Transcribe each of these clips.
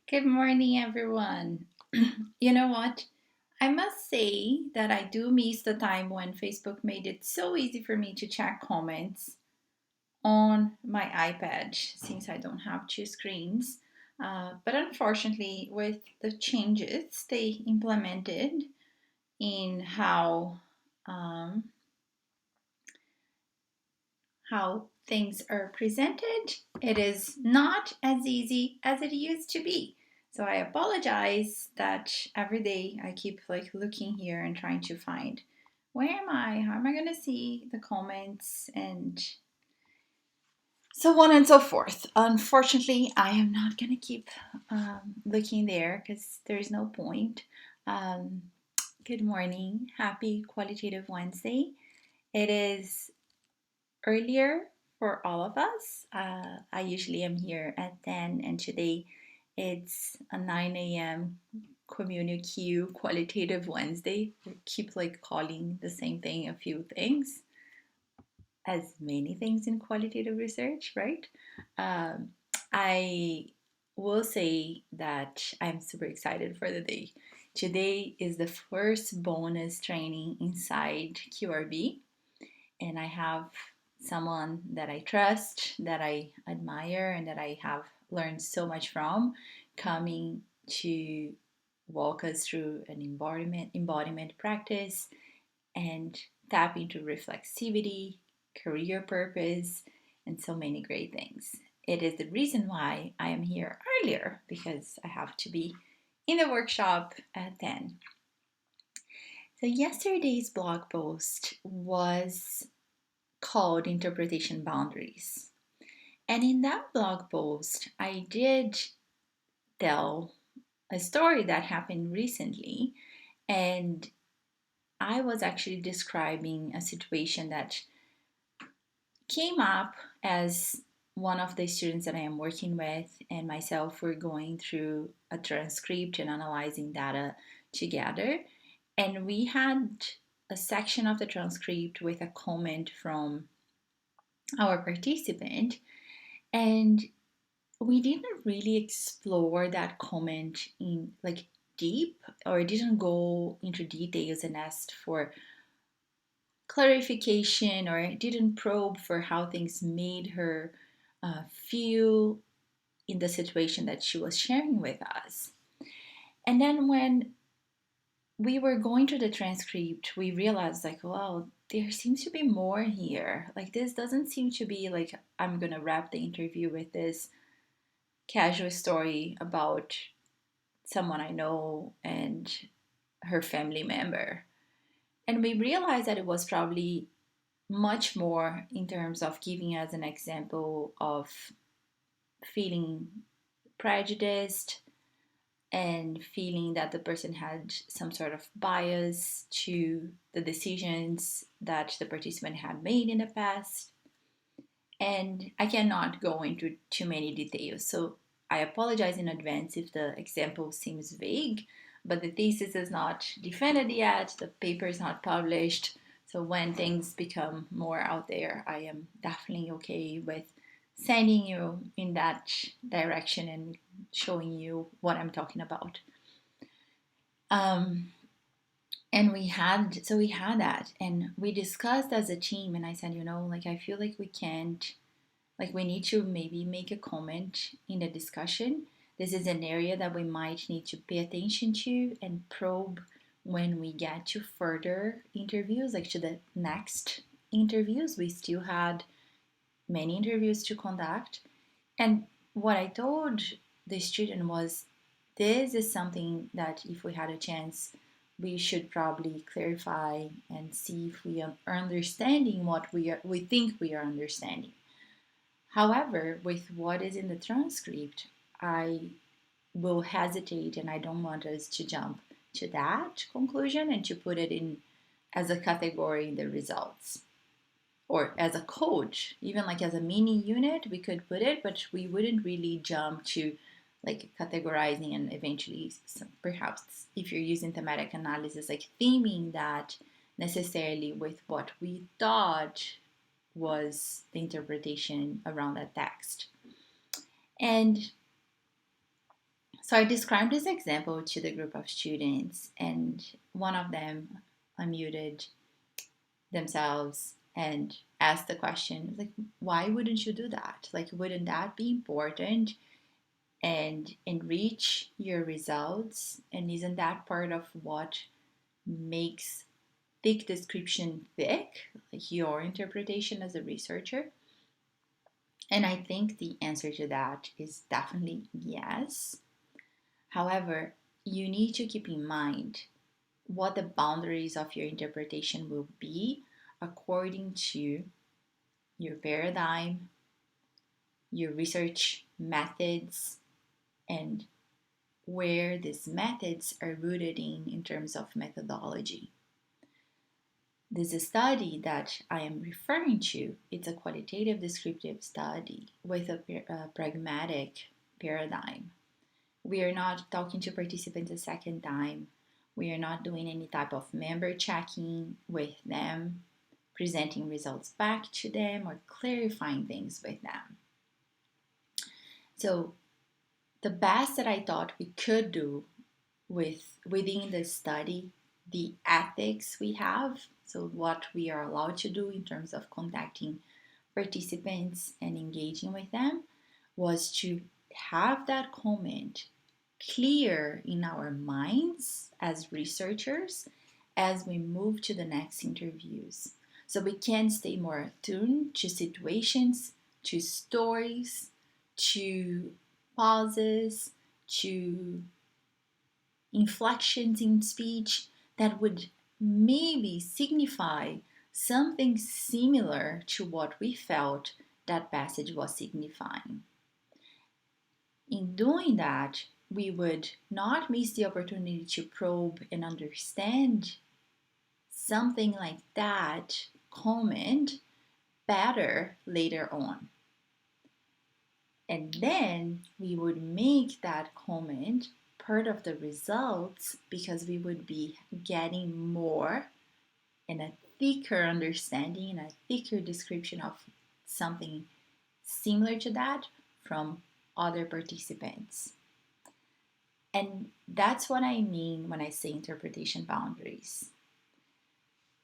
Good morning, everyone. You know what? I must say that I do miss the time when Facebook made it so easy for me to check comments on my iPad since I don't have two screens. But unfortunately, with the changes they implemented in um, how things are presented, it is not as easy as it used to be. So I apologize that every day I keep looking here and trying to find where am I? How am I going to see the comments and so on and so forth. Unfortunately, I am not going to keep looking there because there's no point. Um, Good morning. Happy Qualitative Wednesday. It is earlier for all of us. I usually am here at 10, and today it's a 9 a.m. Quali Q Qualitative Wednesday. We keep calling the same thing a few things, as many things in qualitative research, right? Um, I will say that I'm super excited for the day. Today is the first bonus training inside QRB, and I have someone that I trust, that I admire, and that I have learned so much from coming to walk us through an embodiment practice and tap into reflexivity, career purpose, and so many great things. It is the reason why I am here earlier because I have to be in the workshop at 10. So, yesterday's blog post was called Interpretation Boundaries. And in that blog post, I did tell a story that happened recently. And I was actually describing a situation that came up as one of the students that I am working with and myself were going through a transcript and analyzing data together. And we had a section of the transcript with a comment from our participant. And we didn't really explore that comment in deep, or didn't go into details and asked for clarification, or didn't probe for how things made her feel in the situation that she was sharing with us. And then when we were going through the transcript, we realized well, there seems to be more here. This doesn't seem to be I'm gonna wrap the interview with this casual story about someone I know and her family member. And we realized that it was probably much more in terms of giving us an example of feeling prejudiced and feeling that the person had some sort of bias to the decisions that the participant had made in the past. And I cannot go into too many details. So I apologize in advance if the example seems vague, but the thesis is not defended yet, the paper is not published. So when things become more out there, I am definitely okay with sending you in that direction and showing you what I'm talking about. Um, and we had that, and we discussed as a team, and I said, I feel like we can't, we need to maybe make a comment in the discussion. This is an area that we might need to pay attention to and probe when we get to further interviews, to the next interviews. We still had many interviews to conduct. And what I told the student was, this is something that if we had a chance, we should probably clarify and see if we are understanding what we think we are understanding. However, with what is in the transcript, I will hesitate and I don't want us to jump to that conclusion and to put it in as a category in the results, or as a code, even as a mini unit we could put it, but we wouldn't really jump to categorizing and eventually perhaps if you're using thematic analysis, theming that necessarily with what we thought was the interpretation around that text. And So I described this example to the group of students, and one of them unmuted themselves and asked the question, like, why wouldn't you do that? Like, wouldn't that be important and enrich your results? And isn't that part of what makes thick description thick, like your interpretation as a researcher? And I think the answer to that is definitely yes. However, you need to keep in mind what the boundaries of your interpretation will be according to your paradigm, your research methods, and where these methods are rooted in terms of methodology. This study that I am referring to, it's a qualitative descriptive study with a pragmatic paradigm. We are not talking to participants a second time. We are not doing any type of member checking with them, presenting results back to them, or clarifying things with them. So the best that I thought we could do within the study, the ethics we have, so what we are allowed to do in terms of contacting participants and engaging with them, was to have that comment clear in our minds as researchers as we move to the next interviews. So we can stay more attuned to situations, to stories, to pauses, to inflections in speech that would maybe signify something similar to what we felt that passage was signifying. In doing that, we would not miss the opportunity to probe and understand something like that comment better later on. And then we would make that comment part of the results because we would be getting more and a thicker understanding and a thicker description of something similar to that from other participants. And that's what I mean when I say interpretation boundaries.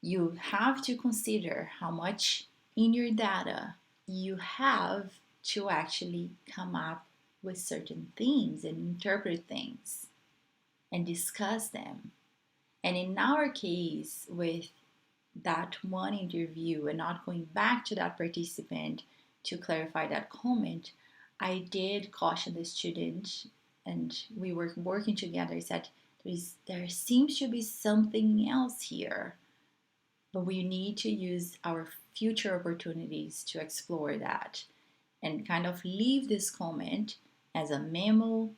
You have to consider how much in your data you have to actually come up with certain things and interpret things and discuss them. And in our case, with that one interview and not going back to that participant to clarify that comment, I did caution the student, and we were working together. I said, there seems to be something else here, but we need to use our future opportunities to explore that and kind of leave this comment as a memo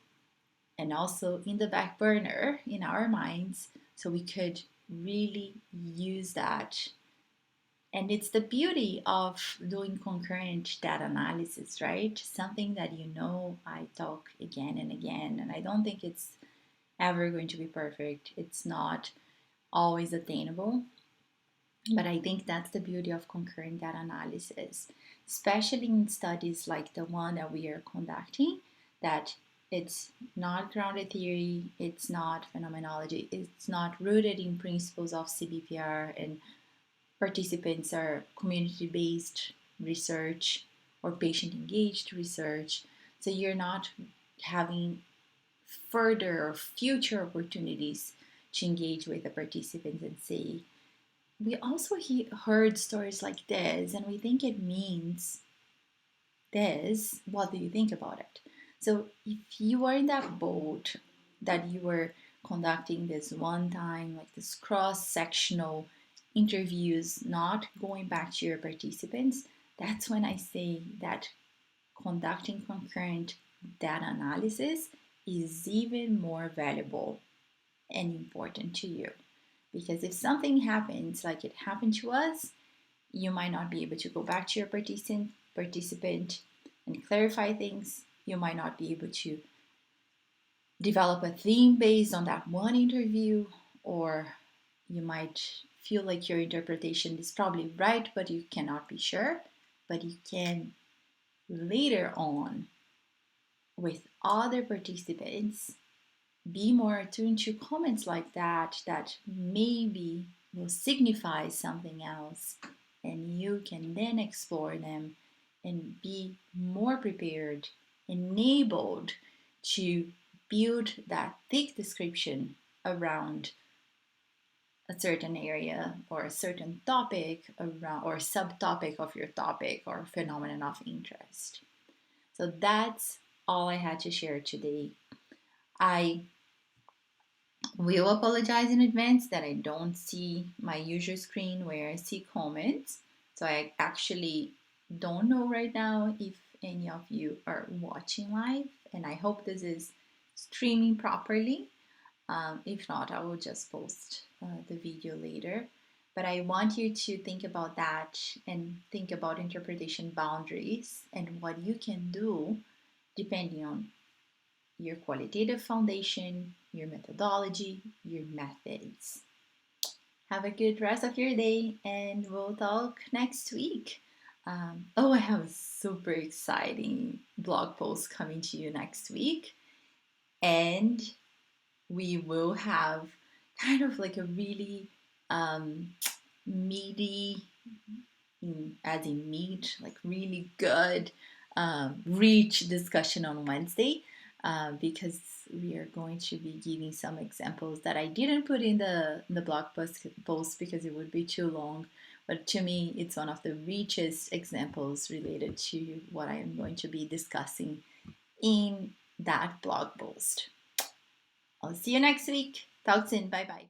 and also in the back burner in our minds so we could really use that. And it's the beauty of doing concurrent data analysis, right? Something that I talk again and again, and I don't think it's ever going to be perfect. It's not always attainable. But I think that's the beauty of concurrent data analysis, especially in studies like the one that we are conducting, that it's not grounded theory, it's not phenomenology, it's not rooted in principles of CBPR, and participants are community-based research or patient-engaged research. So you're not having further or future opportunities to engage with the participants and say, we also heard stories like this and we think it means this. What do you think about it? So if you are in that boat that you were conducting this one time, like this cross-sectional interviews, not going back to your participants, that's when I say that conducting concurrent data analysis is even more valuable and important to you. Because if something happens like it happened to us, you might not be able to go back to your participant and clarify things. You might not be able to develop a theme based on that one interview, or you might feel like your interpretation is probably right, but you cannot be sure. But you can later on with other participants, be more attuned to comments like that that maybe will signify something else, and you can then explore them and be more prepared, enabled to build that thick description around a certain area or a certain topic around or subtopic of your topic or phenomenon of interest. So that's all I had to share today. I will apologize in advance that I don't see my user screen where I see comments. So I actually don't know right now if any of you are watching live, and I hope this is streaming properly. If not, I will just post the video later. But I want you to think about that and think about interpretation boundaries and what you can do depending on your qualitative foundation, your methodology, your methods. Have a good rest of your day, and we'll talk next week. I have a super exciting blog post coming to you next week, and we will have kind of like a really meaty, as in meat, like really good, rich discussion on Wednesday. Because we are going to be giving some examples that I didn't put in the blog post because it would be too long. But to me, it's one of the richest examples related to what I am going to be discussing in that blog post. I'll see you next week. Talk soon. Bye bye.